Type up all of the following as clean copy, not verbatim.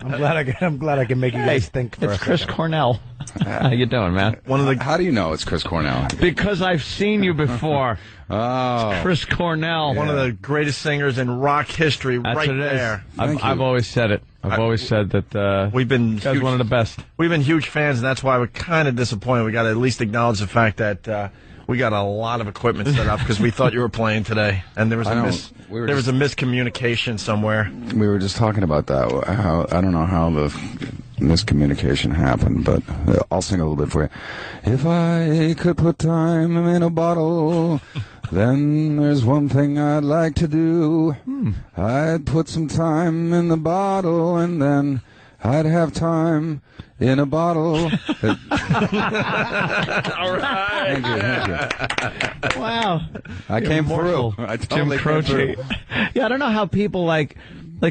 I'm glad I can make you guys think for It's Chris Cornell. How you doing, man? How do you know it's Chris Cornell? Because I've seen you before. Oh. It's Chris Cornell. One of the greatest singers in rock history. That's right what it there. is. I've always said it. I've always said that we've been you guys one of the best. We've been huge fans, and that's why we're kind of disappointed. We got to at least acknowledge the fact that we got a lot of equipment set up because we thought you were playing today, and there was a miscommunication somewhere. We were just talking about that. I don't know how the miscommunication happened, but I'll sing a little bit for you. If I could put time in a bottle, then there's one thing I'd like to do. I'd put some time in the bottle, and then I'd have time in a bottle. All right. Thank you. Wow. I came through. I totally came through. Yeah, I don't know how people like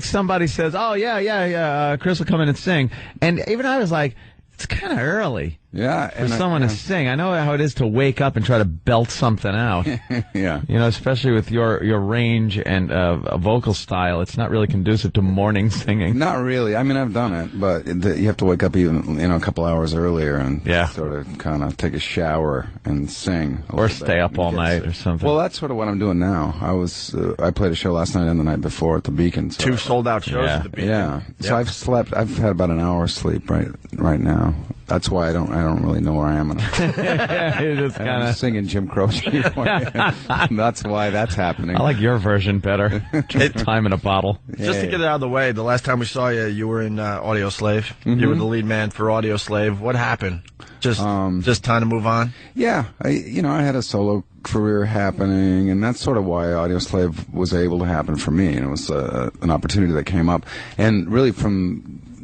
somebody says, "Oh yeah, Chris will come in and sing," and even I was like, it's kind of early. Yeah, for someone to sing. I know how it is to wake up and try to belt something out. Yeah, you know, especially with your range and vocal style, it's not really conducive to morning singing. Not really. I mean, I've done it, but you have to wake up even a couple hours earlier and sort of kind of take a shower and sing, or stay up all night or something. Well, that's sort of what I'm doing now. I played a show last night and the night before at the Beacon. So 2 sold-out shows at the Beacon. Yeah. So I've slept. I've had about an hour's sleep right now. That's why I don't really know where I am. You're just kind of singing Jim Croce. That's why that's happening. I like your version better. Time in a bottle. Just to get it out of the way, the last time we saw you, you were in Audio Slave. You were the lead man for Audio Slave. What happened? Just time to move on? Yeah. I had a solo career happening, and that's sort of why Audio Slave was able to happen for me. And it was an opportunity that came up. And really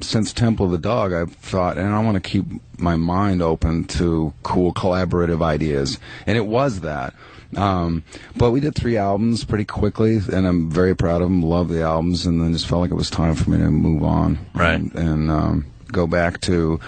since Temple of the Dog, I've thought, and I want to keep my mind open to cool collaborative ideas, and it was that. But we did 3 albums pretty quickly, and I'm very proud of them. Love the albums, and then just felt like it was time for me to move on, and go back to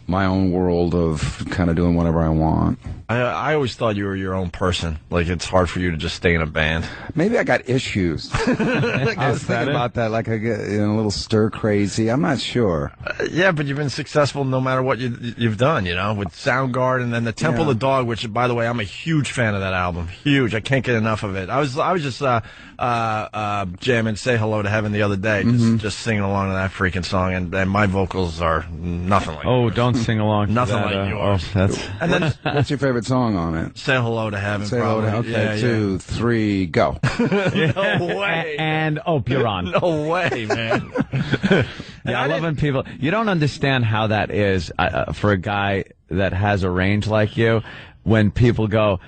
my own world of kind of doing whatever I want. I always thought you were your own person. Like, it's hard for you to just stay in a band. Maybe I got issues. I was thinking about that, like I get a little stir crazy. I'm not sure. Yeah, but you've been successful no matter what you've done, with Soundgarden and then the Temple of the Dog, which, by the way, I'm a huge fan of that album. Huge. I can't get enough of it. I was just jamming Say Hello to Heaven the other day, just singing along to that freaking song, and my vocals are nothing like yours. Don't sing along. Nothing like yours. And then, what's your favorite song on it? Say Hello to Heaven. Say Hello to Heaven. Okay, 2, 3, go. No way. And you're on. No way, man. I love when people. You don't understand how that is for a guy that has a range like you. When people go,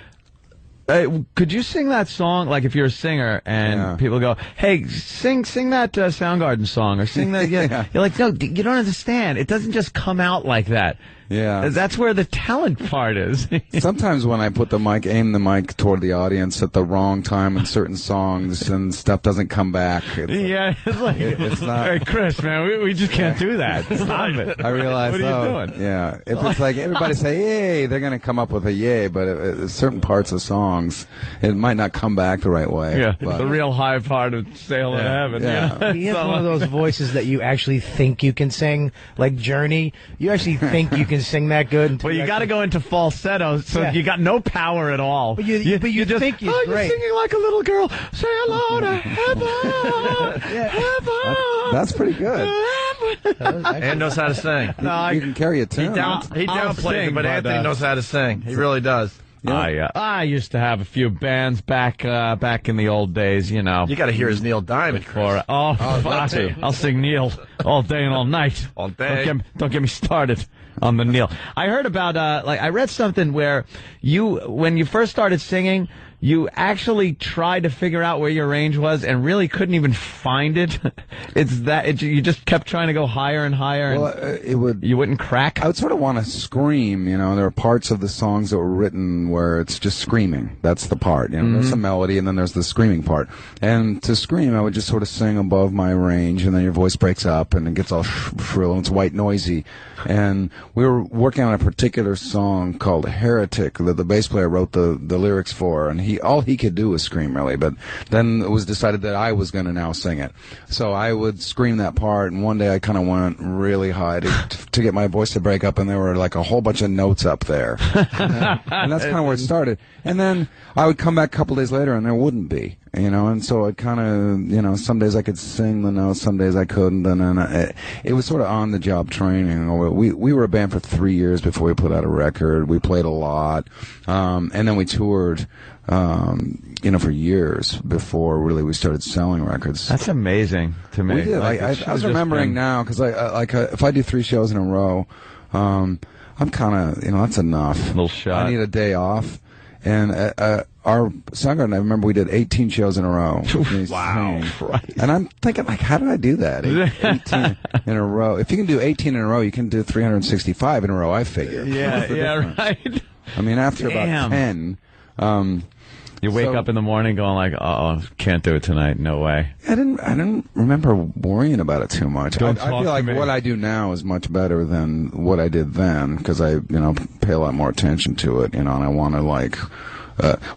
hey, could you sing that song? Like if you're a singer and people go, hey, sing that Soundgarden song or sing that. You're like, no, you don't understand. It doesn't just come out like that. Yeah. That's where the talent part is. Sometimes when I aim the mic toward the audience at the wrong time in certain songs and stuff doesn't come back. It's like, it's not. Hey, Chris, man, we just can't do that. Stop it. I realize, what are you doing? Yeah. If it's like everybody say, yay, they're going to come up with a yay, but certain parts of songs, it might not come back the right way. Yeah. But the real high part of Say Hello to Heaven. Yeah. You have one of those voices that you actually think you can sing, like Journey. You actually think you can sing that good. Well, you got to go into falsetto, so you got no power at all. But you just think you're great. You're singing like a little girl. Say hello to heaven. Heaven. That's pretty good. And knows how to sing. You can carry a tune. He downplays it, but Anthony knows how to sing. He really does. Yeah. I used to have a few bands back in the old days, You got to hear his Neil Diamond. Fuck. I'll sing Neil all day and all night. All day. Don't get me started on the Neil. I heard about I read something where when you first started singing, you actually tried to figure out where your range was and really couldn't even find it. You just kept trying to go higher and higher. Well, you wouldn't crack. I would sort of want to scream. There are parts of the songs that were written where it's just screaming. That's the part. There's the melody and then there's the screaming part. And to scream, I would just sort of sing above my range, and then your voice breaks up and it gets all shrill and it's white noisy. And we were working on a particular song called Heretic that the bass player wrote the lyrics for, and all he could do was scream, really. But then it was decided that I was going to now sing it. So I would scream that part, and one day I kind of went really high to get my voice to break up, and there were like a whole bunch of notes up there. And that's kind of where it started. And then I would come back a couple days later, and there wouldn't be. And so it kind of, some days I could sing the notes, some days I couldn't, and then it was sort of on-the-job training. We were a band for 3 years before we put out a record. We played a lot, and then we toured, for years before really we started selling records. That's amazing to me. We did. I was remembering now, because if I do 3 shows in a row, I'm kind of, that's enough. A little shot. I need a day off. And our Soundgarden, I remember we did 18 shows in a row. Wow. And I'm thinking, how did I do that? 18 in a row. If you can do 18 in a row, you can do 365 in a row, I figure. Yeah, right. I mean, after about 10... you wake up in the morning going like, "Oh, can't do it tonight. No way." I didn't remember worrying about it too much. I feel like what I do now is much better than what I did then, because I pay a lot more attention to it, and I want to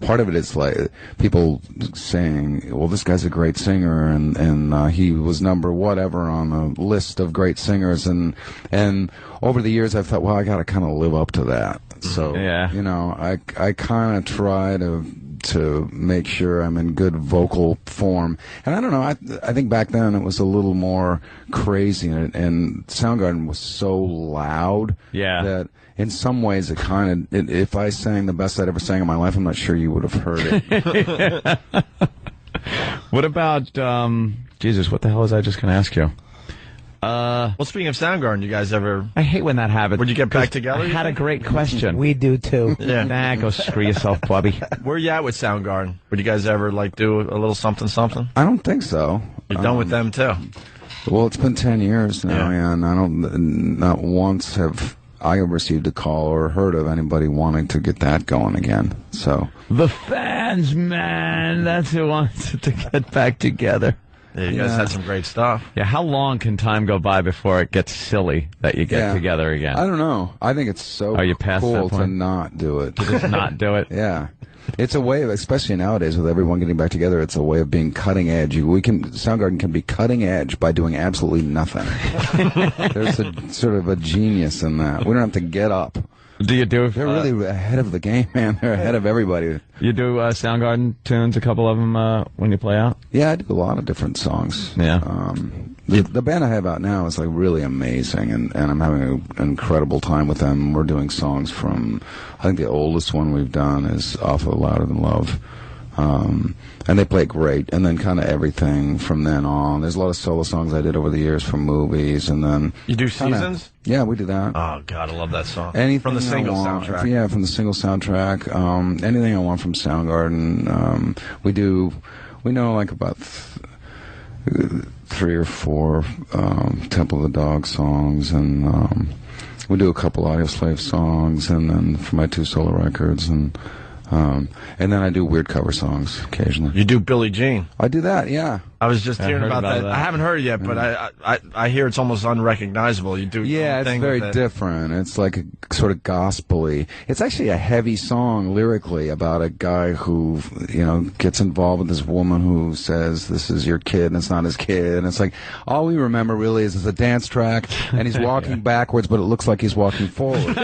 part of it is like people saying, "Well, this guy's a great singer," and he was number whatever on the list of great singers, and over the years I've thought, well, I got to kind of live up to that. So I kind of try to make sure I'm in good vocal form. And I don't know, I think back then it was a little more crazy, and Soundgarden was so loud that in some ways it kind of, if I sang the best I'd ever sang in my life, I'm not sure you would have heard it. What about, Jesus, what the hell was I just going to ask you? Well, speaking of Soundgarden, you guys ever... I hate when that happens. Would you get back together? I had a great question. We do, too. Yeah. Nah, go screw yourself, Bobby. Where you at with Soundgarden? Would you guys ever, do a little something? I don't think so. You're done with them, too? Well, it's been 10 years now, and not once have I received a call or heard of anybody wanting to get that going again. So the fans, man, that's who wants it to get back together. Yeah, you guys had some great stuff. Yeah, how long can time go by before it gets silly that you get together again? I don't know. I think it's so cool to not do it. To just not do it? Yeah. It's a way of, especially nowadays with everyone getting back together, it's a way of being cutting edge. Soundgarden can be cutting edge by doing absolutely nothing. There's a sort of a genius in that. We don't have to get up. Do you do? They're really ahead of the game, man. They're ahead of everybody. You do Soundgarden tunes, a couple of them, when you play out? Yeah, I do a lot of different songs. Yeah. The band I have out now is really amazing, and I'm having an incredible time with them. We're doing songs from, I think the oldest one we've done is off of Louder Than Love. And they play great, and then kind of everything from then on. There's a lot of solo songs I did over the years from movies, and then... You do Seasons? Yeah, we do that. Oh, God, I love that song. Anything from the single soundtrack. Yeah, from the single soundtrack. Anything I want from Soundgarden. We know about 3 or 4 Temple of the Dog songs, and we do a couple Audioslave songs, and then for my 2 solo records, and then I do weird cover songs occasionally. You do Billie Jean? I do that, yeah. I was just hearing about that. I haven't heard it yet, but I hear it's almost unrecognizable. You do it's very different. It's like a sort of gospel-y. It's actually a heavy song lyrically about a guy who, gets involved with this woman who says, this is your kid, and it's not his kid. And it's like, all we remember really is it's a dance track, and he's walking backwards, but it looks like he's walking forward.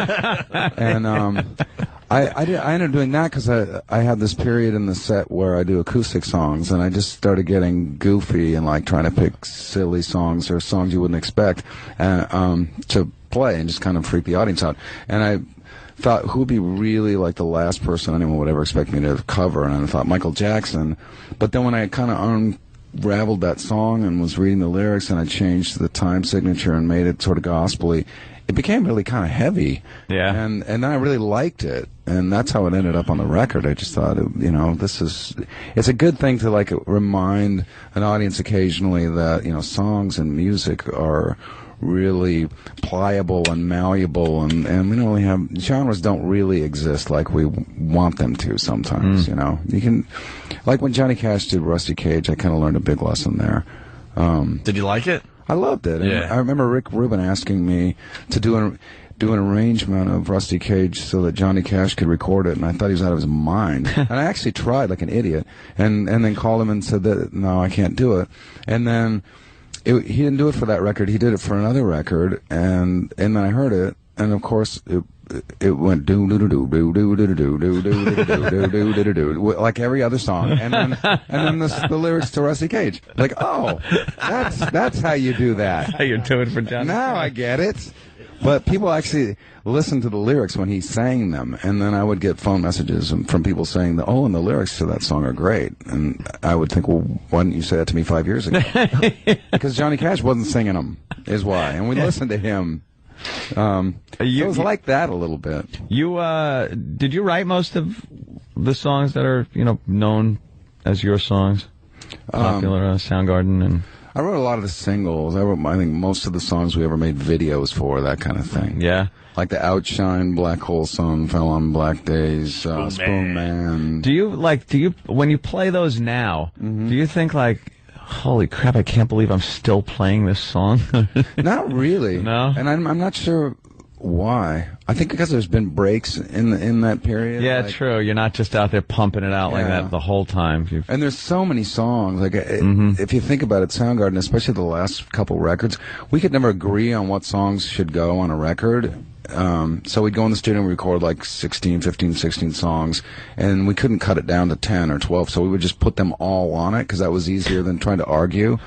And I ended up doing that because I had this period in the set where I do acoustic songs, and I just started getting goofy and trying to pick silly songs or songs you wouldn't expect to play and just kind of freak the audience out. And I thought, who would be really the last person anyone would ever expect me to cover? And I thought Michael Jackson. But then when I kind of unraveled that song and was reading the lyrics, and I changed the time signature and made it sort of gospel-y, it became really kind of heavy. Yeah. And then I really liked it. And that's how it ended up on the record. I just thought, it's a good thing to remind an audience occasionally that, songs and music are really pliable and malleable, and we don't really have, genres don't really exist like we want them to sometimes, You can, when Johnny Cash did Rusty Cage, I kind of learned a big lesson there. Did you like it? I loved it. Yeah. I remember Rick Rubin asking me to do do an arrangement of Rusty Cage so that Johnny Cash could record it, and I thought he was out of his mind. And I actually tried like an idiot, and then called him and said that no, I can't do it. And then he didn't do it for that record. He did it for another record, and then I heard it, and of course it went do do do do do do do do do do do do do like every other song, and then the lyrics to Rusty Cage. Like, oh, that's how you do that. How you do it for Johnny? Now I get it. But people actually listened to the lyrics when he sang them, and then I would get phone messages from people saying that, oh, and the lyrics to that song are great. And I would think, well, why didn't you say that to me 5 years ago? Because Johnny Cash wasn't singing them, is why. And we listened to him. It was like that a little bit. Did you write most of the songs that are, known as your songs? Popular, Soundgarden and... I wrote a lot of the singles. I think most of the songs we ever made videos for, that kind of thing. Yeah. Like the Outshine, Black Hole Sun, Fell on Black Days, Spoon Man. Do you, when you play those now, do you think, holy crap, I can't believe I'm still playing this song? Not really. No? And I'm not sure why. I think because there's been breaks in that period. Yeah, true. You're not just out there pumping it out like that the whole time. And there's so many songs. If you think about it, Soundgarden, especially the last couple records, we could never agree on what songs should go on a record. So we'd go in the studio and record 15, 16 songs, and we couldn't cut it down to 10 or 12, so we would just put them all on it because that was easier than trying to argue.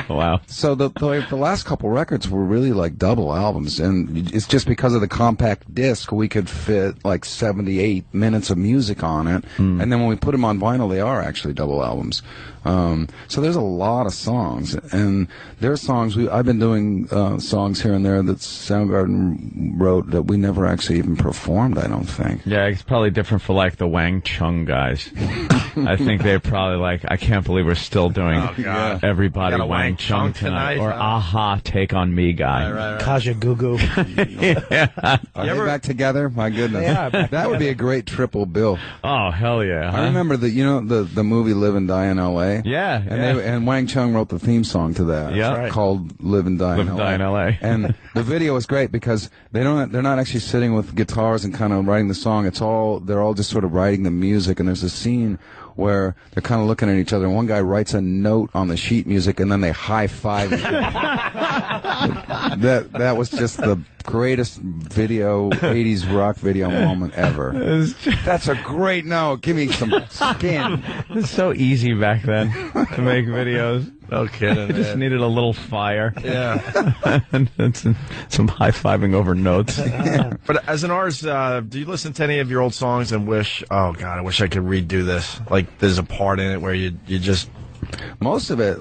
Wow. So the last couple records were really like double albums, and it's just because of the compact disc we could fit 78 minutes of music on it, and then when we put them on vinyl, they are actually double albums. So there's a lot of songs, and there are songs I've been doing songs here and there that Soundgarden wrote that we never actually even performed, I don't think. Yeah, it's probably different for the Wang Chung guys. I think they're probably I can't believe we're still doing Everybody Wang Chung tonight, or Aha, Take on Me guy. Right. Kaja Gugu. Are they back together? My goodness. Yeah. That would be a great triple bill. Oh, hell yeah. Huh? I remember the movie Live and Die in L.A.? Yeah. And Wang Chung wrote the theme song to that. Called Live and Die in L.A. And the video was great because they're not actually sitting with guitars and kind of writing the song. They're all just sort of writing the music, and there's a scene where they're kind of looking at each other, and one guy writes a note on the sheet music, and then they high-five each other. That was just the greatest 80s rock video moment ever. That's a great note. Give me some skin. It was so easy back then to make videos. No kidding. It just needed a little fire. Yeah. And some high-fiving over notes. But as an artist, do you listen to any of your old songs and wish, oh, God, I wish I could redo this? There's a part in it where you just... Most of it,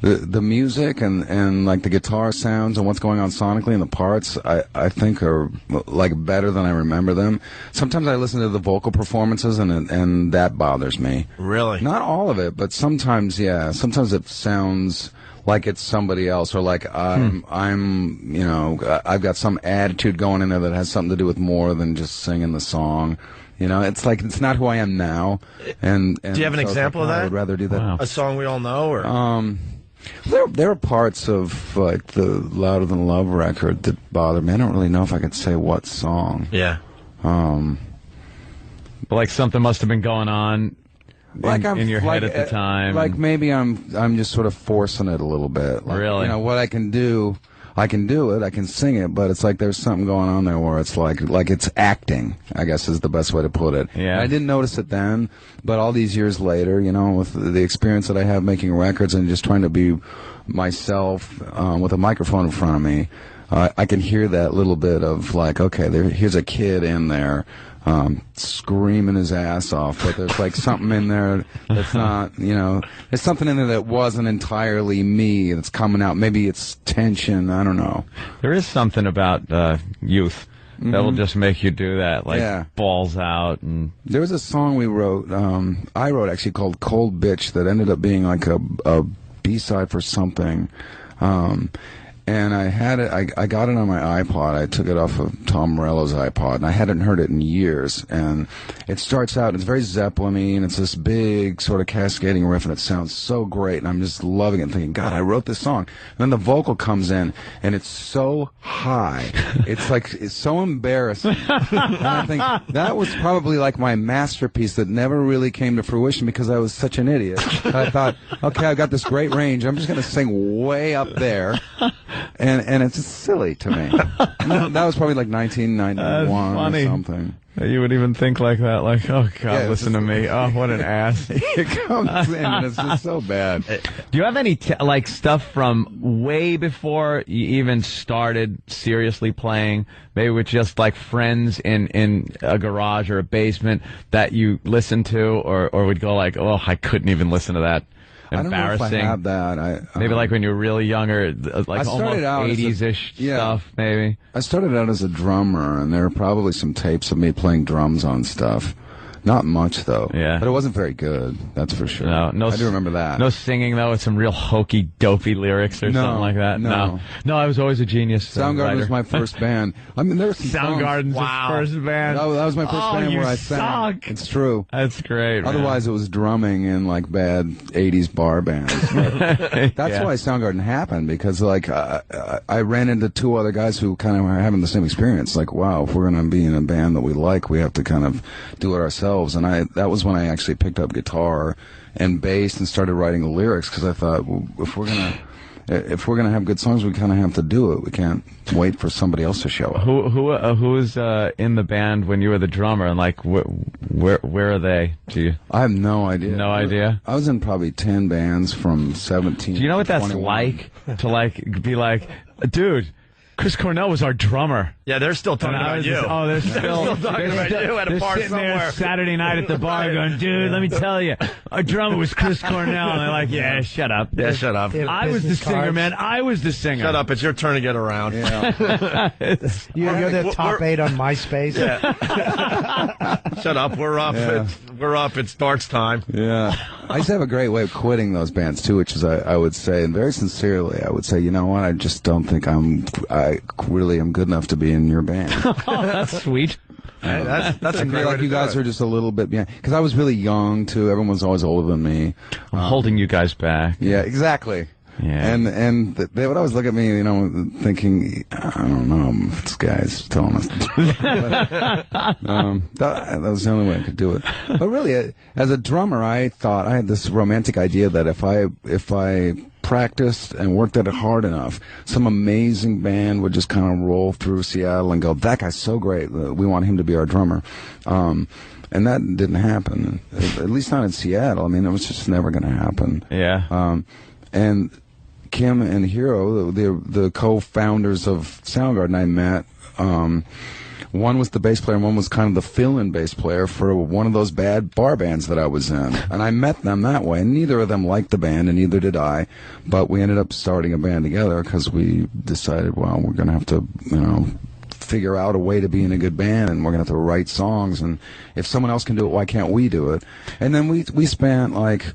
the music and the guitar sounds and what's going on sonically and the parts, I think are better than I remember them. Sometimes I listen to the vocal performances and that bothers me. Really? Not all of it, but sometimes, yeah. Sometimes it sounds like it's somebody else, or I've got some attitude going in there that has something to do with more than just singing the song. It's it's not who I am now. And do you have an example of that? I would rather do that. Wow. A song we all know, or there are parts of the Louder Than Love record that bother me. I don't really know if I could say what song. Yeah. But something must have been going on in your head at the time. Maybe I'm just sort of forcing it a little bit. Really? What I can do. I can do it, I can sing it, but it's there's something going on there where it's like it's acting, I guess is the best way to put it. Yeah. And I didn't notice it then, but all these years later, with the experience that I have making records and just trying to be myself with a microphone in front of me, I can hear that little bit of okay, here's a kid in there screaming his ass off, but there's something in there that's not, there's something in there that wasn't entirely me that's coming out. Maybe it's tension, I don't know. There is something about youth that will just make you do that, balls out. And there was a song we wrote, I wrote actually, called Cold Bitch, that ended up being a B-side for something. And I had it. I got it on my iPod. I took it off of Tom Morello's iPod, and I hadn't heard it in years. And it starts out. It's very Zeppelin-y, and it's this big sort of cascading riff, and it sounds so great. And I'm just loving it, and thinking, God, I wrote this song. And then the vocal comes in, and it's so high. It's so embarrassing. And I think that was probably like my masterpiece that never really came to fruition because I was such an idiot. I thought, okay, I've got this great range. I'm just going to sing way up there. And it's just silly to me. That was probably like 1991 or something. You would even think like that, like, oh, God, Yeah, listen to me. Oh, what an ass. It comes in, and it's just so bad. Do you have any, like, stuff from way before you even started seriously playing, maybe with just, like, friends in a garage or a basement that you listened to or would go like, oh, I couldn't even listen to that? Embarrassing. I don't know if I have that. Maybe like when you were really younger, like almost 80s-ish stuff, maybe. I started out as a drummer, and there are probably some tapes of me playing drums on stuff. Not much, though. Yeah. But it wasn't very good, that's for sure. No, I do remember that. No singing, though, with some real hokey, dopey lyrics or something like that? No, I was always a genius Soundgarden was my first band. I mean, there were some Soundgarden's songs. his first band. That was my first band where I suck. sang. It's true. That's great, man. Otherwise, it was drumming in, like, bad 80s bar bands. That's why Soundgarden happened, because, like, I ran into two other guys who kind of were having the same experience. Like, wow, if we're going to be in a band that we like, we have to kind of do it ourselves. And that was when I actually picked up guitar and bass and started writing the lyrics, because I thought, well, if we're gonna have good songs, we kind of have to do it. We can't wait for somebody else to show up. Who was in the band when you were the drummer, and like where are they? I have no idea. No idea. I was in probably 10 bands from 17. Do you know what that's 21. like to like be like, dude? Chris Cornell was our drummer. Yeah, they're still talking about you. They're still talking about you at a bar sitting somewhere. there Saturday night at the bar going, dude, let me tell you, our drummer was Chris Cornell. And they're like, yeah, shut up. Yeah, shut up. I was the singer, man. I was the singer. Shut up. It's your turn to get around. Yeah. You're the top 8 on MySpace. Yeah. Shut up. We're up. Yeah. We're up. It starts time. Yeah. I used to have a great way of quitting those bands, too, which is, I would say, and very sincerely, I would say, you know what, I just don't think I really am good enough to be in your band. Oh, that's sweet. Hey, that's a I great feel way like to you do guys it. are just a little bit behind. Because I was really young, too. Everyone was always older than me. I'm holding you guys back. Yeah, exactly. Yeah. And they would always look at me, you know, thinking, I don't know, this guy's telling us. That was the only way I could do it. But really, as a drummer, I thought I had this romantic idea that if I practiced and worked at it hard enough, some amazing band would just kind of roll through Seattle and go, that guy's so great, we want him to be our drummer. And that didn't happen, at least not in Seattle. I mean, it was just never going to happen. Yeah. And Kim and Hiro, the co-founders of Soundgarden, I met. One was the bass player, and one was kind of the fill-in bass player for one of those bad bar bands that I was in. And I met them that way. And neither of them liked the band, and neither did I. But we ended up starting a band together because we decided, well, we're going to have to, you know, figure out a way to be in a good band, and we're going to have to write songs. And if someone else can do it, why can't we do it? And then we spent, like,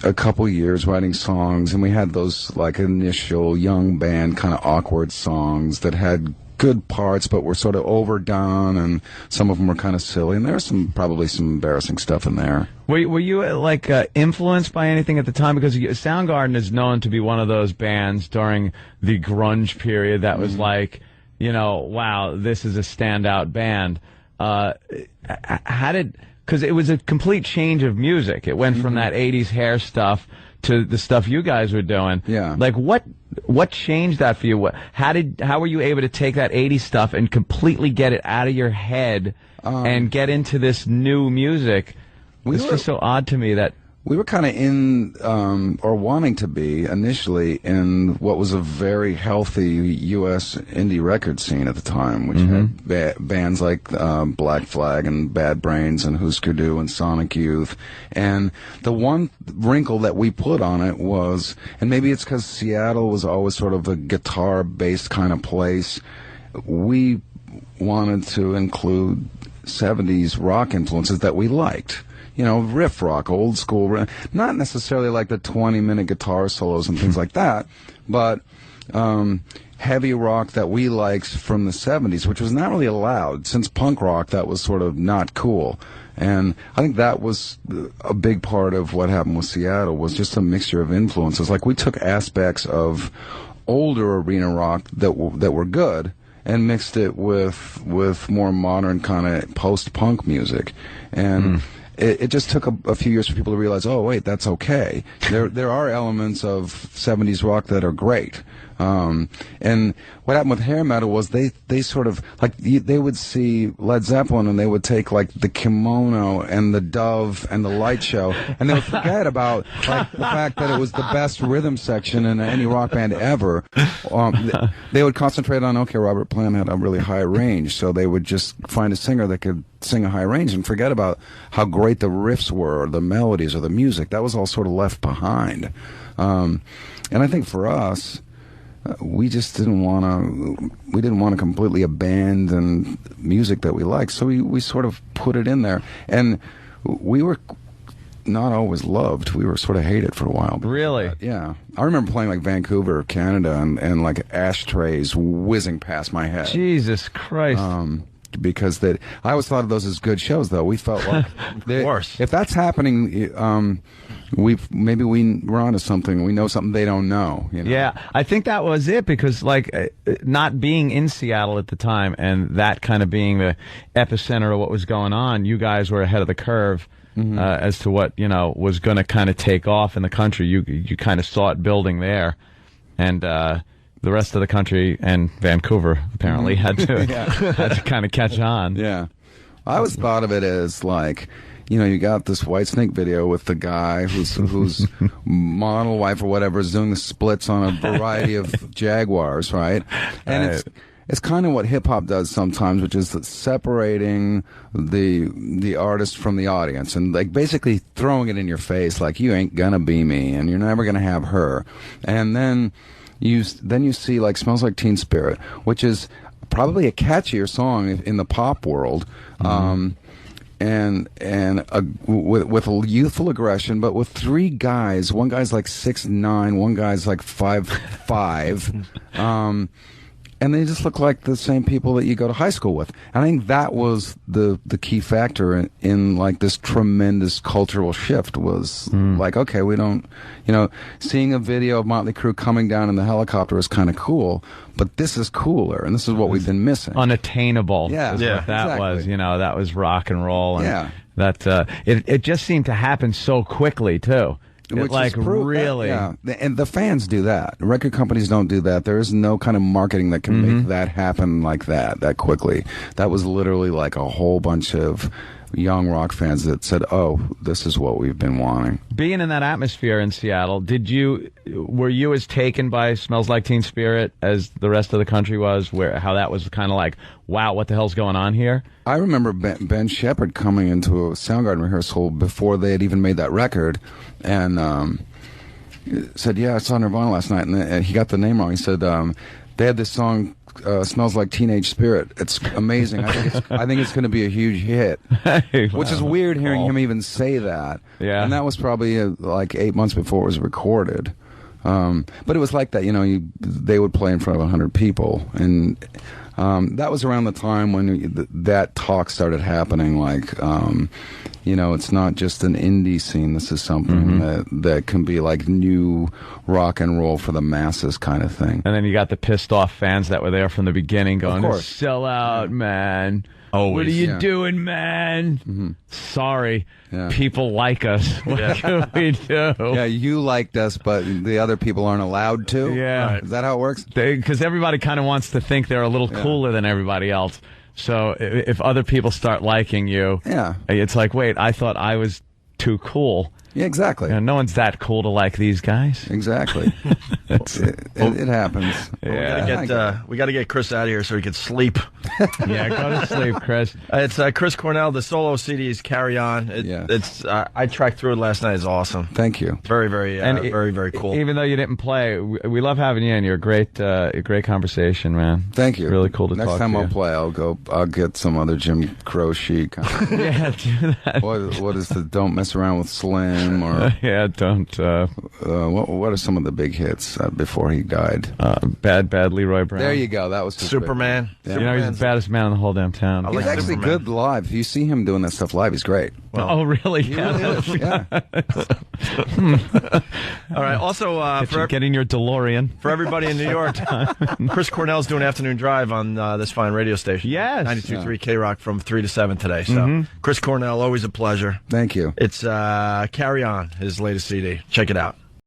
a couple years writing songs, and we had those like initial young band kind of awkward songs that had good parts but were sort of overdone, and some of them were kind of silly, and there was probably some embarrassing stuff in there. Were you like influenced by anything at the time? Because Soundgarden is known to be one of those bands during the grunge period that was like, you know, wow, this is a standout band. Because it was a complete change of music. It went from that 80s hair stuff to the stuff you guys were doing. Yeah. Like, what changed that for you? How were you able to take that 80s stuff and completely get it out of your head and get into this new music? It's just so odd to me that... We were kind of in, or wanting to be, initially, in what was a very healthy U.S. indie record scene at the time, which had bands like Black Flag and Bad Brains and Husker Du and Sonic Youth. And the one wrinkle that we put on it was, and maybe it's because Seattle was always sort of a guitar-based kind of place, we wanted to include 70s rock influences that we liked. You know, riff rock, old school, not necessarily like the 20-minute guitar solos and things like that, but heavy rock that we liked from the 70s, which was not really allowed. Since punk rock, that was sort of not cool. And I think that was a big part of what happened with Seattle, was just a mixture of influences. Like, we took aspects of older arena rock that were good and mixed it with more modern kind of post-punk music. And it just took a few years for people to realize, oh, wait, that's okay. There are elements of 70s rock that are great. And what happened with hair metal was they sort of, like, they would see Led Zeppelin and they would take, like, the kimono and the dove and the light show, and they would forget about, like, the fact that it was the best rhythm section in any rock band ever. They would concentrate on, okay, Robert Plant had a really high range, so they would just find a singer that could sing a high range and forget about how great the riffs were, or the melodies, or the music. That was all sort of left behind. And I think for us, we just didn't want to completely abandon music that we liked, so we sort of put it in there. And we were not always loved. We were sort of hated for a while. Really? Yeah. I remember playing, like, Vancouver, Canada, and like ashtrays whizzing past my head. Jesus Christ. Because I always thought of those as good shows, though. We felt like, of course, if that's happening, maybe we're onto something. We know something they don't know. You know? Yeah, I think that was it, because, like, not being in Seattle at the time and that kind of being the epicenter of what was going on, you guys were ahead of the curve as to what, you know, was going to kind of take off in the country. You kind of saw it building there, and the rest of the country and Vancouver apparently had to kind of catch on. Yeah. I always thought of it as, like, you know, you got this Whitesnake video with the guy whose model wife or whatever is doing the splits on a variety of Jaguars, right? And it's kind of what hip hop does sometimes, which is separating the artist from the audience, and, like, basically throwing it in your face, like, you ain't gonna be me, and you're never gonna have her. And then you see, like, Smells Like Teen Spirit, which is probably a catchier song in the pop world, and with a youthful aggression, but with three guys. One guy's like 6'9", one guy's like 5'5", and they just look like the same people that you go to high school with. And I think that was the key factor in like this tremendous cultural shift, was like, okay, we don't, you know, seeing a video of Motley Crue coming down in the helicopter is kind of cool, but this is cooler, and this is what we've been missing. Unattainable. Yeah, is what that exactly. was. You know, that was rock and roll. And yeah. That it just seemed to happen so quickly too. Which like, is really, yeah. And the fans do that. Record companies don't do that. There is no kind of marketing that can make that happen like that quickly. That was literally like a whole bunch of young rock fans that said, "Oh, this is what we've been wanting." Being in that atmosphere in Seattle, were you as taken by Smells Like Teen Spirit as the rest of the country was? How that was kind of like, wow, what the hell's going on here? I remember Ben Shepherd coming into a Soundgarden rehearsal before they had even made that record, and said, "Yeah, I saw Nirvana last night," and he got the name wrong. He said they had this song. Smells Like Teenage Spirit. It's amazing. I think it's going to be a huge hit. Hey, which is weird hearing him even say that. Yeah. And that was probably like 8 months before it was recorded. But it was like that, you know, they would play in front of 100 people, and that was around the time when that talk started happening, like, you know, it's not just an indie scene. This is something that can be like new rock and roll for the masses kind of thing. And then you got the pissed off fans that were there from the beginning going, "Sell out, man. Always. What are you doing, man? Sorry. People like us. What can we do?" Yeah, you liked us, but the other people aren't allowed to? Yeah. Is that how it works? Because everybody kind of wants to think they're a little cooler than everybody else. So if other people start liking you, it's like, wait, I thought I was too cool. Yeah, exactly. You know, no one's that cool to like these guys. Exactly. It happens. Yeah. We got to get Chris out of here so he can sleep. Yeah, go to sleep, Chris. It's Chris Cornell. The solo CD is Carry On. It's I tracked through it last night. It's awesome. Thank you. Very, very, very cool. Even though you didn't play, we love having you in. You're a great conversation, man. Thank you. Really cool to Next talk time to I'll you. play, I'll get some other Jim Croce kind of. Yeah, do that. What is the don't mess around with Slim? him, or Yeah, don't. what are some of the big hits before he died? Bad Leroy Brown. There you go. That was his Superman. big- You know, he's Superman's- the baddest man in the whole damn town. I He's like actually Superman. good live. If you see him doing that stuff live, he's great. Oh, really? He really is. Yeah. All right. Also, Getting your DeLorean. for everybody in New York, Chris Cornell's doing Afternoon Drive on this fine radio station. Yes. 92.3 K-Rock from 3 to 7 today. So, Chris Cornell, always a pleasure. Thank you. It's Carry On, his latest CD. Check it out.